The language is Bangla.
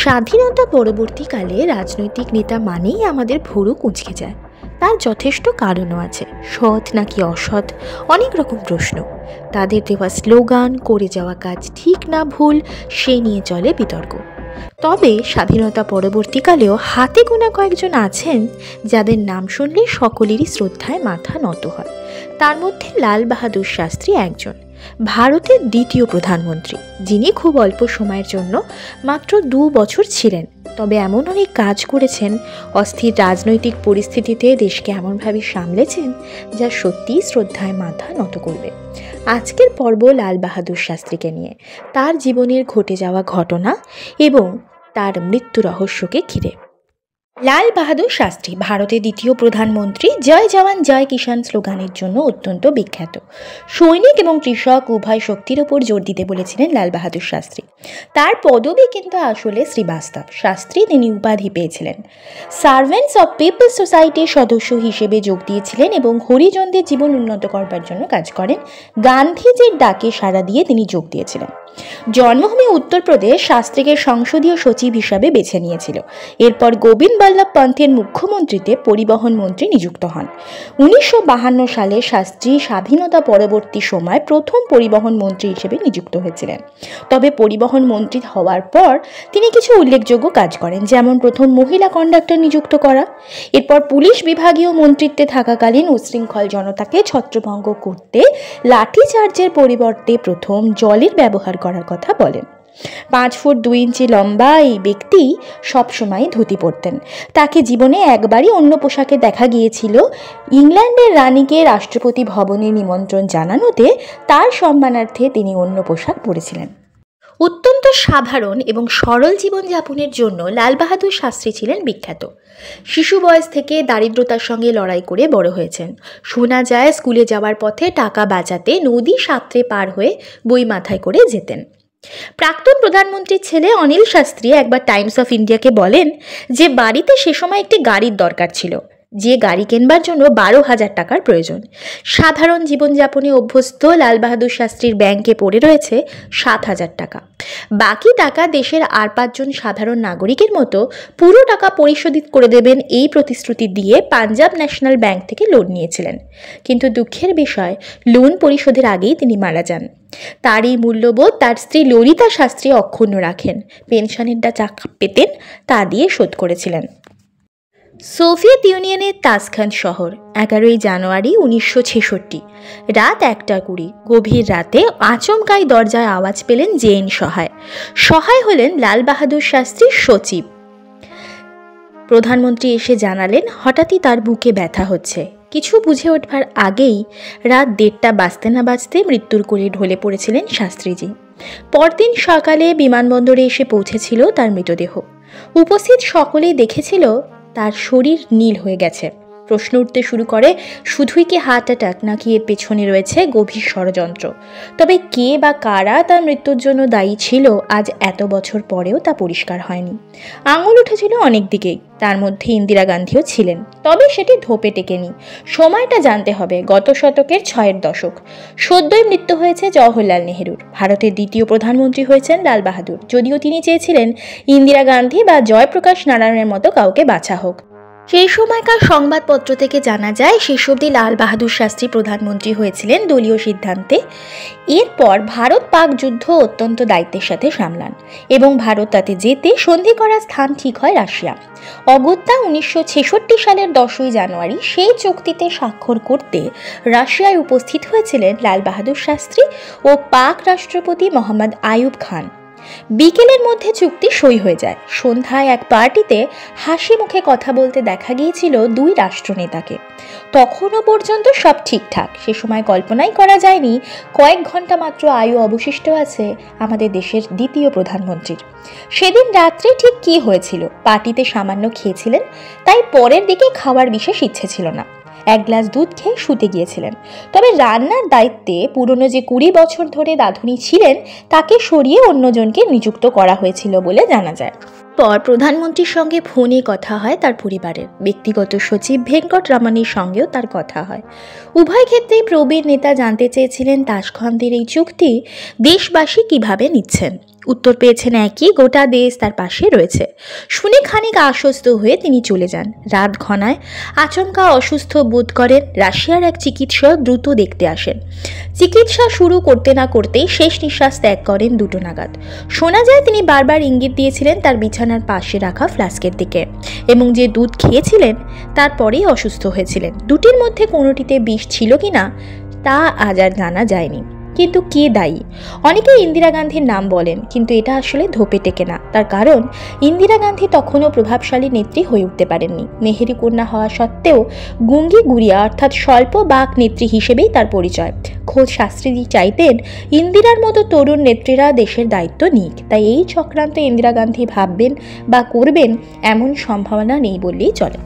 স্বাধীনতা পরবর্তীকালে রাজনৈতিক নেতা মানেই আমাদের ভুরু কুঁচকে যায়। তার যথেষ্ট কারণও আছে, সৎ নাকি অসৎ, অনেক রকম প্রশ্ন। তাদের দেওয়া স্লোগান, করে যাওয়া কাজ ঠিক না ভুল, সে নিয়ে চলে বিতর্ক। তবে স্বাধীনতা পরবর্তীকালেও হাতে গোনা কয়েকজন আছেন যাদের নাম শুনলে সকলেরই শ্রদ্ধায় মাথা নত হয়। তার মধ্যে লাল বাহাদুর শাস্ত্রী একজন, ভারতের দ্বিতীয় প্রধানমন্ত্রী, যিনি খুব অল্প সময়ের জন্য মাত্র 2 বছর ছিলেন। তবে এমন অনেক কাজ করেছেন, অস্থির রাজনৈতিক পরিস্থিতিতে দেশকে এমনভাবে সামলেছেন যা সত্যিই শ্রদ্ধায় মাথা নত করবে। আজকের পর্ব লাল বাহাদুর শাস্ত্রীকে নিয়ে, তার জীবনের ঘটে যাওয়া ঘটনা এবং তার মৃত্যু রহস্যকে ঘিরে। লাল বাহাদুর শাস্ত্রী ভারতের দ্বিতীয় প্রধানমন্ত্রী। জয় জওয়ান জয় কিষাণ স্লোগানের জন্য অত্যন্ত বিখ্যাত। সৈনিক এবং কৃষক উভয় শক্তির ওপর জোর দিতে বলেছিলেন লাল বাহাদুর শাস্ত্রী। তার পদবি কিন্তু আসলে শ্রীবাস্তব শাস্ত্রী। তিনি উপাধি পেয়েছিলেন। সার্ভেন্টস অফ পিপলস সোসাইটির সদস্য হিসেবে যোগ দিয়েছিলেন এবং হরিজনদের জীবন উন্নত করবার জন্য কাজ করেন। গান্ধীজির ডাকে সাড়া দিয়ে তিনি যোগ দিয়েছিলেন। জন্মভূমি উত্তরপ্রদেশ শাস্ত্রীকে সংসদীয় সচিব হিসাবে বেছে নিয়েছিল। এরপর গোবিন্দ বল্লভ পন্থের মুখ্যমন্ত্রীতে পরিবহন মন্ত্রী নিযুক্ত হন। 1952 সালে শাস্ত্রী স্বাধীনতা পরবর্তী সময় প্রথম পরিবহন মন্ত্রী হিসেবে নিযুক্ত হয়েছিলেন। তবে পরিবহন মন্ত্রী হওয়ার পর তিনি কিছু উল্লেখযোগ্য কাজ করেন, যেমন প্রথম মহিলা কন্ডাক্টর নিযুক্ত করা। এরপর পুলিশ বিভাগীয় মন্ত্রিত্বে থাকাকালীন উচ্ছৃঙ্খল জনতাকে ছত্রভঙ্গ করতে লাঠিচার্জের পরিবর্তে প্রথম জলের ব্যবহার করার কথা বলেন। 5 ফুট 2 ইঞ্চি লম্বা এই ব্যক্তি সবসময় ধুতি পরতেন। তাকে জীবনে একবারই অন্য পোশাকে দেখা গিয়েছিল। ইংল্যান্ডের রানীকে রাষ্ট্রপতি ভবনে নিমন্ত্রণ জানানোতে তার সম্মানার্থে তিনি অন্য পোশাক পরেছিলেন। অত্যন্ত সাধারণ এবং সরল জীবনযাপনের জন্য লাল বাহাদুর শাস্ত্রী ছিলেন বিখ্যাত। শিশু বয়স থেকে দারিদ্রতার সঙ্গে লড়াই করে বড় হয়েছেন। শোনা যায় স্কুলে যাওয়ার পথে টাকা বাঁচাতে নদী সাঁতরে পার হয়ে বই মাথায় করে যেতেন। প্রাক্তন প্রধানমন্ত্রীর ছেলে অনিল শাস্ত্রী একবার টাইমস অফ ইন্ডিয়াকে বলেন যে বাড়িতে সে সময় একটি গাড়ির দরকার ছিল, যে গাড়ি কেনবার জন্য 12,000 টাকার প্রয়োজন। সাধারণ জীবনযাপনে অভ্যস্ত লাল বাহাদুর শাস্ত্রীর ব্যাংকে পড়ে রয়েছে 7,000 টাকা। বাকি টাকা দেশের আর 5 জন সাধারণ নাগরিকের মতো পুরো টাকা পরিশোধিত করে দেবেন এই প্রতিশ্রুতি দিয়ে পাঞ্জাব ন্যাশনাল ব্যাংক থেকে লোন নিয়েছিলেন। কিন্তু দুঃখের বিষয়, লোন পরিশোধের আগেই তিনি মারা যান। তার এই মূল্যবোধ তার স্ত্রী ললিতা শাস্ত্রী অক্ষুণ্ণ রাখেন। পেনশনের যা পেতেন তা দিয়ে শোধ করেছিলেন। সোভিয়েত ইউনিয়নের তাসখান শহর, 11ই জানুয়ারি 1966, রাত 1:20। গভীর রাতে আচমকাই দরজায় আওয়াজ পেলেন জেএন সহায়। সহায় হলেন লাল বাহাদুর শাস্ত্রীর সচিব। প্রধানমন্ত্রী এসে জানালেন হঠাৎই তার বুকে ব্যথা হচ্ছে। কিছু বুঝে ওঠবার আগেই রাত 1:30 বাজতে না বাজতে মৃত্যুর কোলে ঢলে পড়েছিলেন শাস্ত্রীজি। পরদিন সকালে বিমানবন্দরে এসে পৌঁছেছিল তার মৃতদেহ। উপস্থিত সকলেই দেখেছিল তার শরীর নীল হয়ে গেছে। প্রশ্ন উঠতে শুরু করে, শুধুই কি হার্ট অ্যাটাক নাকি এর পেছনে রয়েছে গভীর ষড়যন্ত্র? তবে কে বা কারা তার মৃত্যুর জন্য দায়ী ছিল আজ এত বছর পরেও তা পরিষ্কার হয়নি। আঙুল উঠেছিল অনেক দিকেই, তার মধ্যে ইন্দিরা গান্ধীও ছিলেন। তবে সেটি ধোপে টেকেনি। সময়টা জানতে হবে গত শতকের 6-এর দশক। সদ্যই মৃত্যু হয়েছে জওহরলাল নেহেরুর। ভারতের দ্বিতীয় প্রধানমন্ত্রী হয়েছেন লাল বাহাদুর, যদিও তিনি চেয়েছিলেন ইন্দিরা গান্ধী বা জয়প্রকাশ নারায়ণের মতো কাউকে বাছা হোক। সেই সময়কার সংবাদপত্র থেকে জানা যায় শেষ অবধি লাল বাহাদুর শাস্ত্রী প্রধানমন্ত্রী হয়েছিলেন দলীয় সিদ্ধান্তে। এরপর ভারত পাক যুদ্ধ অত্যন্ত দায়িত্বের সাথে সামলান এবং ভারত তাতে যেতে সন্ধি করার স্থান ঠিক হয় রাশিয়া। অগত্যা 1966 সালের 10ই জানুয়ারি সেই চুক্তিতে স্বাক্ষর করতে রাশিয়ায় উপস্থিত হয়েছিলেন লাল বাহাদুর শাস্ত্রী ও পাক রাষ্ট্রপতি মোহাম্মদ আইয়ুব খান। বিকেলের মধ্যে চুক্তি সই হয়ে যায়। সন্ধ্যায় এক পার্টিতে হাসি মুখে কথা বলতে দেখা গিয়েছিল 2 রাষ্ট্রনেতাকে। তখনও পর্যন্ত সব ঠিকঠাক। সে সময় কল্পনাই করা যায়নি কয়েক ঘন্টা মাত্র আয়ু অবশিষ্ট আছে আমাদের দেশের দ্বিতীয় প্রধানমন্ত্রীর। সেদিন রাত্রে ঠিক কি হয়েছিল? পার্টিতে সামান্য খেয়েছিলেন, তাই পরের দিকে খাওয়ার বিশেষ ইচ্ছে ছিল না। 1 গ্লাস দুধ খেয়ে শুতে গিয়েছিলেন। তবে রান্নার দায়িত্বে পুরনো যে 20 বছর ধরে রাঁধুনি ছিলেন তাকে সরিয়ে অন্যজনকে নিযুক্ত করা হয়েছিল বলে জানা যায়। পর প্রধানমন্ত্রীর সঙ্গে ফোনে কথা হয় তার পরিবারের। ব্যক্তিগত সচিব ভেঙ্কট রামানির সঙ্গেও তার কথা হয়। উভয় ক্ষেত্রেই প্রবীণ নেতা জানতে চেয়েছিলেন তাসখন্দের এই চুক্তি দেশবাসী কিভাবে নিচ্ছেন। উত্তর পেয়েছেন একই, গোটা দেশ তার পাশে রয়েছে। শুনে খানিক আশ্বস্ত হয়ে তিনি চলে যান। রাত ঘনায় আচমকা অসুস্থ বোধ করেন। রাশিয়ার এক চিকিৎসক দ্রুত দেখতে আসেন। চিকিৎসা শুরু করতে না করতেই শেষ নিঃশ্বাস ত্যাগ করেন 2টো নাগাদ। শোনা যায় তিনি বারবার ইঙ্গিত দিয়েছিলেন তার বিছানার পাশে রাখা ফ্লাস্কের দিকে, এবং যে দুধ খেয়েছিলেন তারপরেই অসুস্থ হয়েছিলেন। দুটির মধ্যে কোনোটিতে বিষ ছিল কিনা তা আজ আর জানা যায়নি। কিন্তু কে দায়ী? অনেকে ইন্দিরা গান্ধীর নাম বলেন, কিন্তু এটা আসলে ধোপে টেকে না। তার কারণ ইন্দিরা গান্ধী তখনও প্রভাবশালী নেত্রী হয়ে উঠতে পারেননি। নেহেরু কন্যা হওয়া সত্ত্বেও গুঙ্গি গুড়িয়া অর্থাৎ স্বল্প বাক নেত্রী হিসেবেই তার পরিচয়। খোদ শাস্ত্রীজি চাইতেন ইন্দিরার মতো তরুণ নেত্রীরা দেশের দায়িত্ব নিক। তাই এই চক্রান্ত ইন্দিরা গান্ধী ভাববেন বা করবেন এমন সম্ভাবনা নেই বললেই চলে।